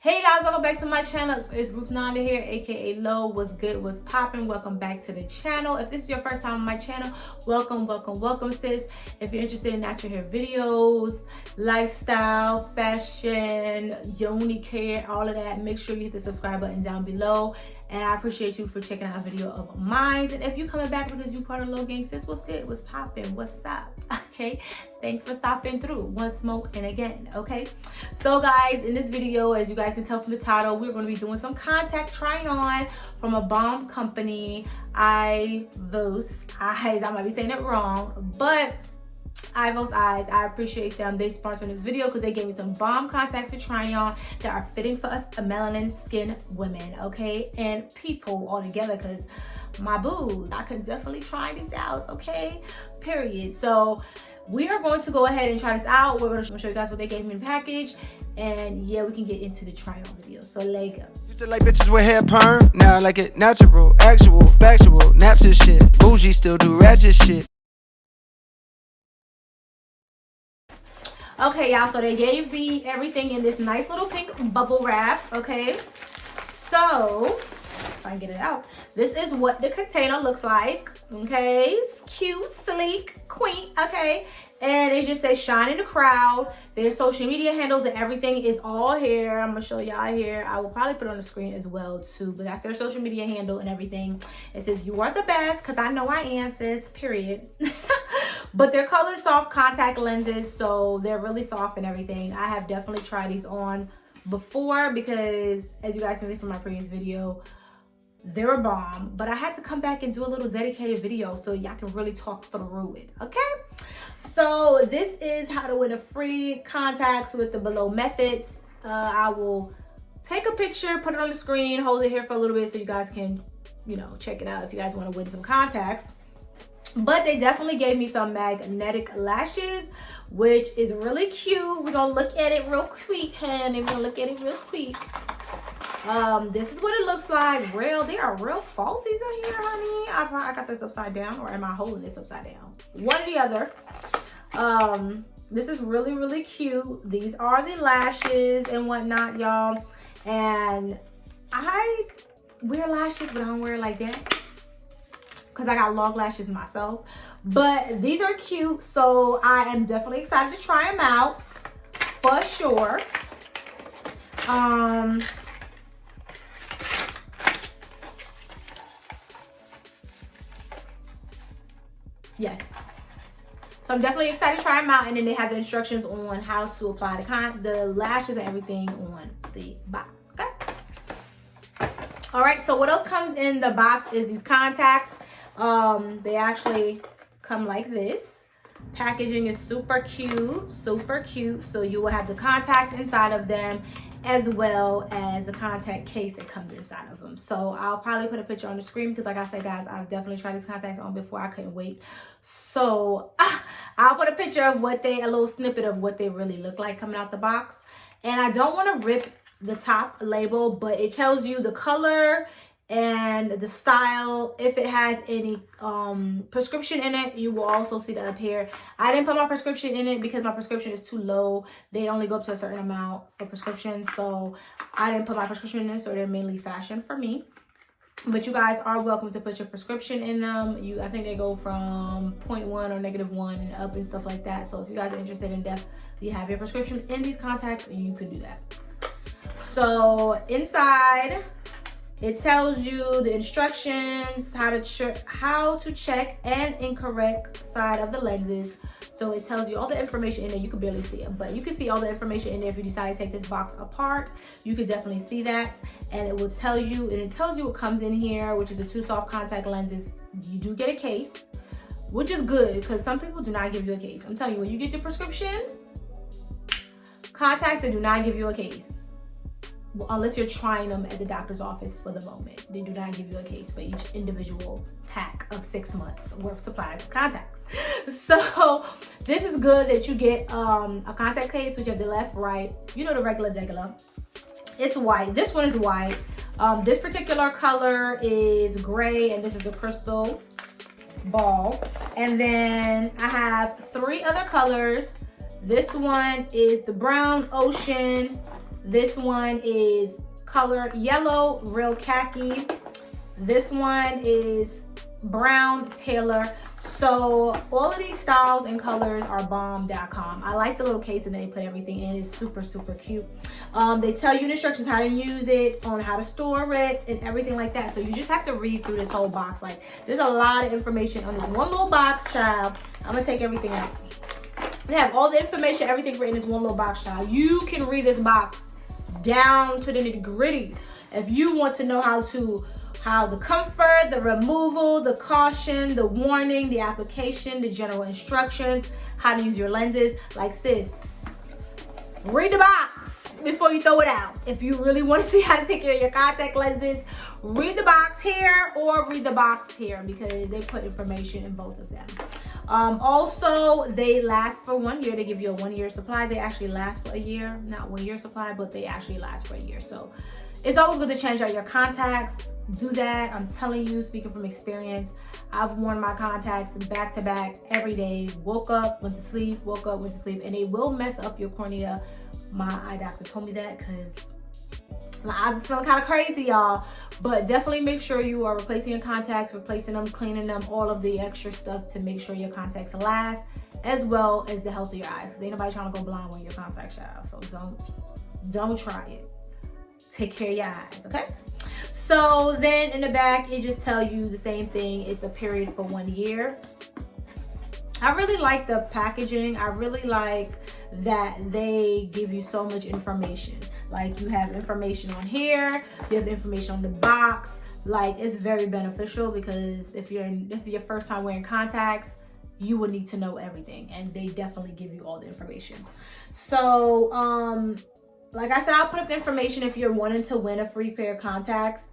Hey guys, welcome back to my channel. It's Ruth Nanda here, aka Lo. What's good, what's poppin'? Welcome back to the channel. If this is your first time on my channel, welcome sis. If you're interested in natural hair videos, lifestyle, fashion, yoni care, all of that, make sure you hit the subscribe button down below. And I appreciate you for checking out a video of mine. And if you're coming back because you part of Lo Gang, sis, what's good? What's poppin'? What's up? Okay, thanks for stopping through. One smoke and again, okay? So guys, in this video, as you guys can tell from the title, we're going to be doing some contact trying on from a bomb company, Eyevos Eyes. I might be saying it wrong, but Eyevos Eyes, I appreciate them. They sponsored this video because they gave me some bomb contacts to try on that are fitting for us melanin skin women, okay, and people all together, because my booze, I could definitely try these out, okay, period. So we are going to go ahead and try this out. We're going to show you guys what they gave me in the package, and yeah, we can get into the try on video. So let's go. Used to like bitches with hair perm, now I like it natural, actual, factual, naps and shit. Bougie still do ratchet shit. Okay, y'all, so they gave me everything in this nice little pink bubble wrap, okay? So, if I can get it out, this is what the container looks like, okay? It's cute, sleek, quaint, okay? And it just says shine in the crowd. Their social media handles and everything is all here. I'm gonna show y'all here. I will probably put it on the screen as well too, but that's their social media handle and everything. It says you are the best, because I know I am, sis, period. But they're color soft contact lenses, so they're really soft and everything. I have definitely tried these on before because, as you guys can see from my previous video, they're a bomb. But I had to come back and do a little dedicated video so y'all can really talk through it, okay? So this is how to win a free contacts with the below methods. I will take a picture, put it on the screen, hold it here for a little bit so you guys can, you know, check it out if you guys want to win some contacts. But they definitely gave me some magnetic lashes, which is really cute. We're gonna look at it real quick, honey. We're gonna look at it real quick. This is what it looks like. They are real falsies in here, honey. I got this upside down, or am I holding this upside down? One or the other. This is really, really cute. These are the lashes and whatnot, y'all. And I wear lashes, but I don't wear it like that, because I got long lashes myself. But these are cute, so I am definitely excited to try them out for sure. Yes, so I'm definitely excited to try them out, and then they have the instructions on how to apply the lashes and everything on the box. Okay, all right, so what else comes in the box is these contacts. They actually come like this. Packaging is super cute, so you will have the contacts inside of them, as well as a contact case that comes inside of them. So I'll probably put a picture on the screen because, like I said, guys, I've definitely tried these contacts on before. I couldn't wait. So I'll put a picture of a little snippet of what they really look like coming out the box. And I don't want to rip the top label, but it tells you the color and the style. If it has any prescription in it, you will also see that up here. I didn't put my prescription in it because my prescription is too low. They only go up to a certain amount for prescription, so I didn't put my prescription in it, so they're mainly fashion for me. But you guys are welcome to put your prescription in them. I think they go from 0.1 or -1 and up and stuff like that. So if you guys are interested in depth, you have your prescription in these contacts, and you could do that. So inside, it tells you the instructions, how to check an incorrect side of the lenses. So it tells you all the information in there. You can barely see it, but you can see all the information in there. If you decide to take this box apart, you could definitely see that. And it will tell you, and it tells you what comes in here, which is the 2 soft contact lenses. You do get a case, which is good because some people do not give you a case. I'm telling you, when you get your prescription contacts, they do not give you a case. Well, unless you're trying them at the doctor's office for the moment. They do not give you a case for each individual pack of 6 months worth of supplies of contacts. So this is good that you get a contact case, which you have the left, right, you know, the regular. It's white. This one is white. This particular color is gray, and this is the crystal ball. And then I have 3 other colors. This one is the brown ocean. This one is color yellow, real khaki. This one is brown, Taylor. So all of these styles and colors are bomb.com. I like the little case and they put everything in. It's super, super cute. They tell you in instructions how to use it, on how to store it, and everything like that. So you just have to read through this whole box. Like, there's a lot of information on this one little box, child. I'm gonna take everything out. They have all the information, everything written in this one little box, child. You can read this box down to the nitty-gritty. If you want to know how the comfort, the removal, the caution, the warning, the application, the general instructions, how to use your lenses, like, sis, read the box before you throw it out. If you really want to see how to take care of your contact lenses, read the box here or read the box here, because they put information in both of them. Also, they last for 1 year. They give you a 1 year supply. They actually last for a year, not 1 year supply, but they actually last for a year. So it's always good to change out your contacts. Do that. I'm telling you, speaking from experience, I've worn my contacts back to back every day. Woke up, went to sleep, woke up, went to sleep, and they will mess up your cornea. My eye doctor told me that because my eyes is feeling kind of crazy, y'all. But definitely make sure you are replacing your contacts, replacing them, cleaning them, all of the extra stuff to make sure your contacts last, as well as the health of your eyes. Because ain't nobody trying to go blind when your contacts out. So don't try it. Take care of your eyes, okay? So then in the back, it just tells you the same thing. It's a period for 1 year. I really like the packaging. I really like that they give you so much information. Like, you have information on here, you have information on the box. Like, it's very beneficial, because if this is your first time wearing contacts, you will need to know everything, and they definitely give you all the information. So like I said, I'll put up the information if you're wanting to win a free pair of contacts.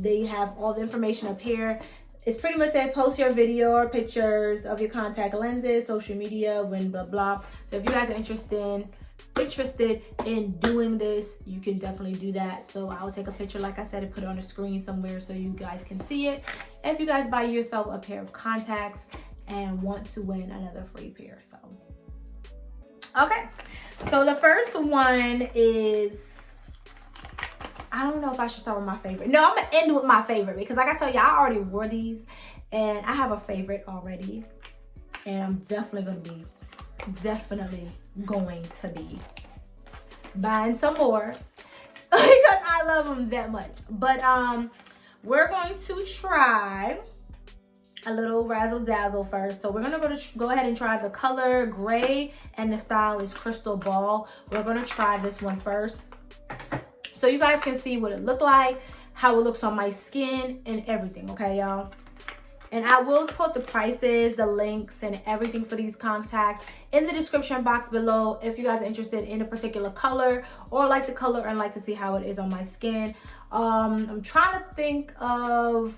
They have all the information up here. It's pretty much say post your video or pictures of your contact lenses, social media, win, blah blah. So if you guys are interested in doing this, you can definitely do that. So I will take a picture, like I said, and put it on the screen somewhere so you guys can see it. If you guys buy yourself a pair of contacts and want to win another free pair. So okay, so the first one is, I don't know if I should start with my favorite. No, I'm gonna end with my favorite, because like I tell you, I already wore these and I have a favorite already, and I'm definitely going to be buying some more because I love them that much. But we're going to try a little razzle dazzle first. So we're gonna go ahead and try the color gray, and the style is crystal ball. We're gonna try this one first, so you guys can see what it looked like, how it looks on my skin, and everything, okay, y'all? And I will put the prices, the links, and everything for these contacts in the description box below if you guys are interested in a particular color, or like the color and like to see how it is on my skin. I'm trying to think of,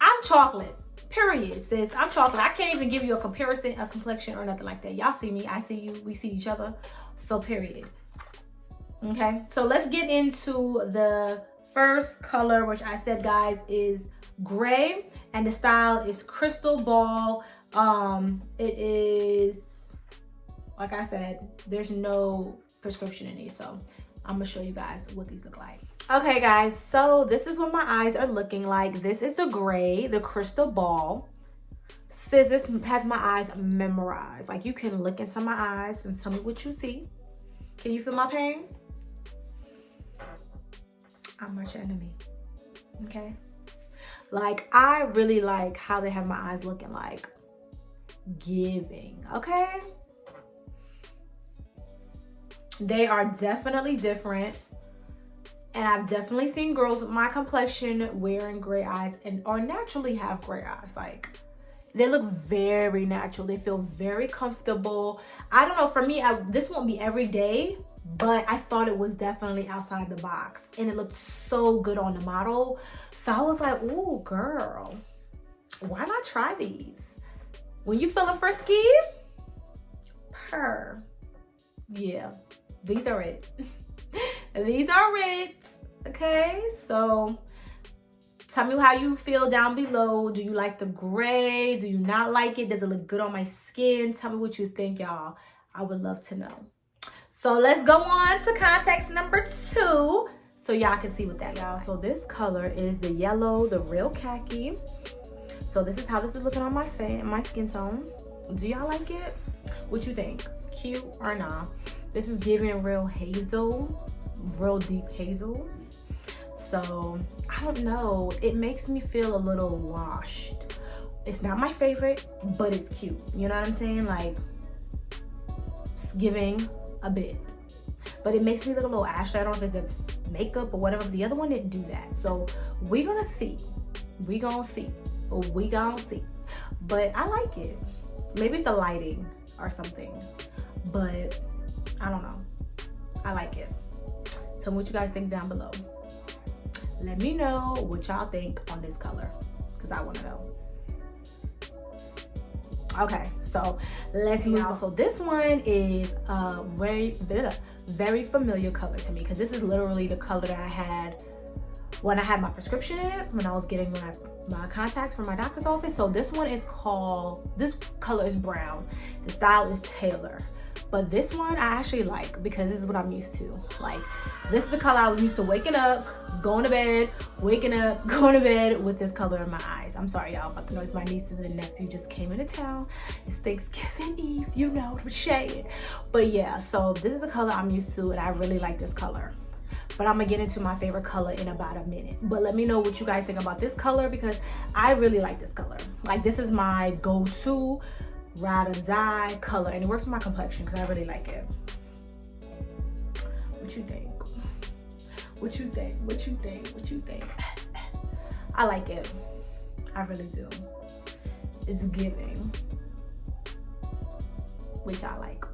I'm chocolate, period, sis. I'm chocolate. I can't even give you a comparison, a complexion, or nothing like that. Y'all see me, I see you, we see each other, so period. Okay, so let's get into the first color, which I said, guys, is gray, and the style is crystal ball. It is, like I said, there's no prescription in these, so I'm gonna show you guys what these look like. Okay, guys, so this is what my eyes are looking like. This is the gray, the crystal ball. Sis, this has my eyes memorized. Like, you can look into my eyes and tell me what you see. Can you feel my pain? I'm not your enemy, okay? Like, I really like how they have my eyes looking like giving, okay? They are definitely different, and I've definitely seen girls with my complexion wearing gray eyes or naturally have gray eyes. Like, they look very natural. They feel very comfortable. I don't know, for me, this won't be every day, but I thought it was definitely outside the box, and it looked so good on the model. So I was like, ooh, girl, why not try these? When you feeling frisky, yeah, these are it. These are it, okay? So tell me how you feel down below. Do you like the gray? Do you not like it? Does it look good on my skin? Tell me what you think, y'all. I would love to know. So let's go on to contacts number 2 so y'all can see what that y'all. So this color is the yellow, the real khaki. So this is how this is looking on my face, my skin tone. Do y'all like it? What you think? Cute or nah? This is giving real hazel, real deep hazel. So I don't know, it makes me feel a little washed. It's not my favorite, but it's cute. You know what I'm saying? Like, it's giving a bit, but it makes me look a little ashy. I don't know if it's the makeup or whatever. The other one didn't do that. So we're gonna see. We gonna see. But I like it. Maybe it's the lighting or something, but I don't know. I like it. Tell me what you guys think down below. Let me know what y'all think on this color, because I want to know. Okay, so let's move on. So this one is a very familiar color to me, because this is literally the color that I had when I had my prescription in, when I was getting my contacts from my doctor's office. So this one is called, this color is brown. The style is Taylor. But this one I actually like, because this is what I'm used to. Like, this is the color I was used to waking up, going to bed, waking up, going to bed with this color in my eyes. I'm sorry, y'all, about the noise. My nieces and nephew just came into town. It's Thanksgiving Eve, you know, with shade. But yeah, so this is the color I'm used to, and I really like this color. But I'm gonna get into my favorite color in about a minute. But let me know what you guys think about this color, because I really like this color. Like, this is my go-to ride or die color, and it works with my complexion because I really like it. What you think? What you think? What you think? What you think? I like it. I really do. It's giving, which I like.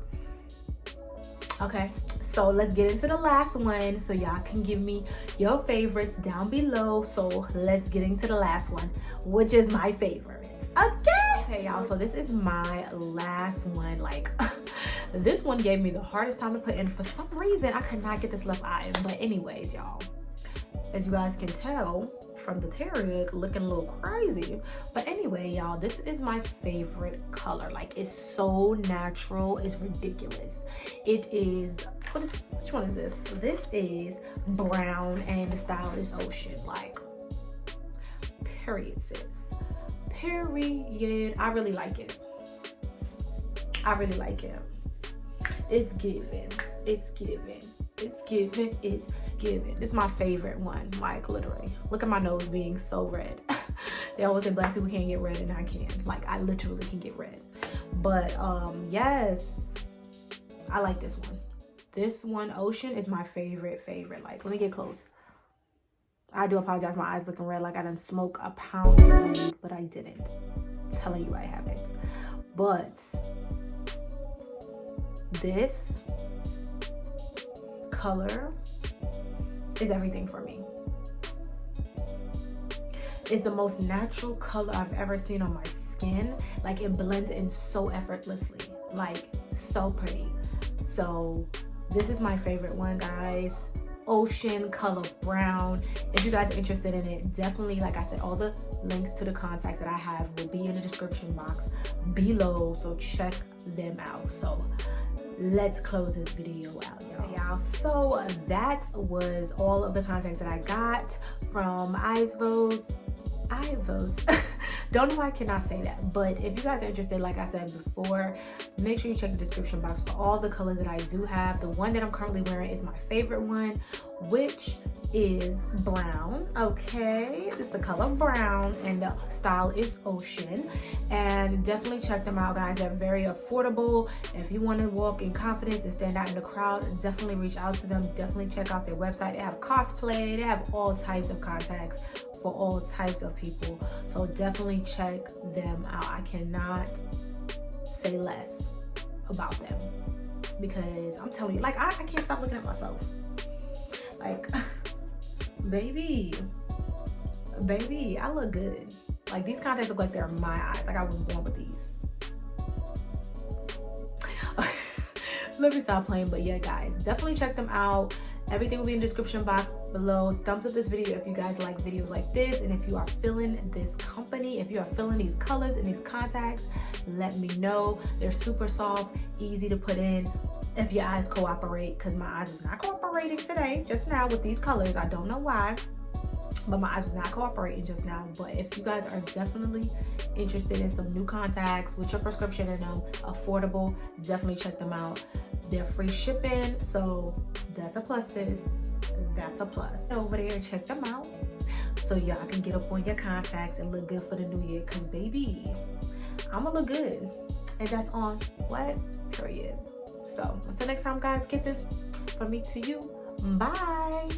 Okay, so let's get into the last one so y'all can give me your favorites down below. So let's get into the last one, which is my favorite. Okay, y'all, so this is my last one. Like, this one gave me the hardest time to put in. For some reason, I could not get this left eye. But anyways, y'all, as you guys can tell from the Tarot, looking a little crazy. But anyway, y'all, this is my favorite color. Like, it's so natural, it's ridiculous. It is, which one is this? So this is brown, and the style is ocean. Like, period, sis. Period. I really like it. I really like it. It's giving. It's giving. It's giving. It's giving. This is my favorite one. Like, literally. Look at my nose being so red. They always say black people can't get red, and I can. Like, I literally can get red. But yes, I like this one. This one, ocean, is my favorite. Like, let me get close. I do apologize, my eyes looking red like I done smoked a pound of weed, but I didn't. I'm telling you I haven't. But this color is everything for me. It's the most natural color I've ever seen on my skin. Like, it blends in so effortlessly. Like, so pretty. So this is my favorite one, guys. Ocean color brown. If you guys are interested in it, definitely, like I said, all the links to the contacts that I have will be in the description box below, so check them out. So let's close this video out, y'all. So that was all of the contacts that I got from Eyevos. Don't know why I cannot say that, but if you guys are interested, like I said before, make sure you check the description box for all the colors that I do have. The one that I'm currently wearing is my favorite one, which is brown. Okay, it's the color brown, and the style is ocean. And definitely check them out, guys. They're very affordable. If you want to walk in confidence and stand out in the crowd, definitely reach out to them. Definitely check out their website. They have cosplay, they have all types of contacts for all types of people, so definitely check them out. I cannot say less about them, because I'm telling you, like, I can't stop looking at myself. Like, baby, I look good. Like, these contacts look like they're my eyes. Like, I was born with these. Let me stop playing. But yeah, guys, definitely check them out. Everything will be in the description box below. Thumbs up this video if you guys like videos like this, and if you are feeling this company, if you are feeling these colors and these contacts, let me know. They're super soft, easy to put in, if your eyes cooperate, because my eyes is not cooperating today, just now with these colors. I don't know why, but my eyes was not cooperating just now. But if you guys are definitely interested in some new contacts with your prescription and affordable, definitely check them out. They're free shipping, so that's a plus, sis. That's a plus. Over there and check them out so y'all can get up on your contacts and look good for the new year, because baby, I'ma look good, and that's on what? Period. So until next time, guys, kisses from me to you. Bye.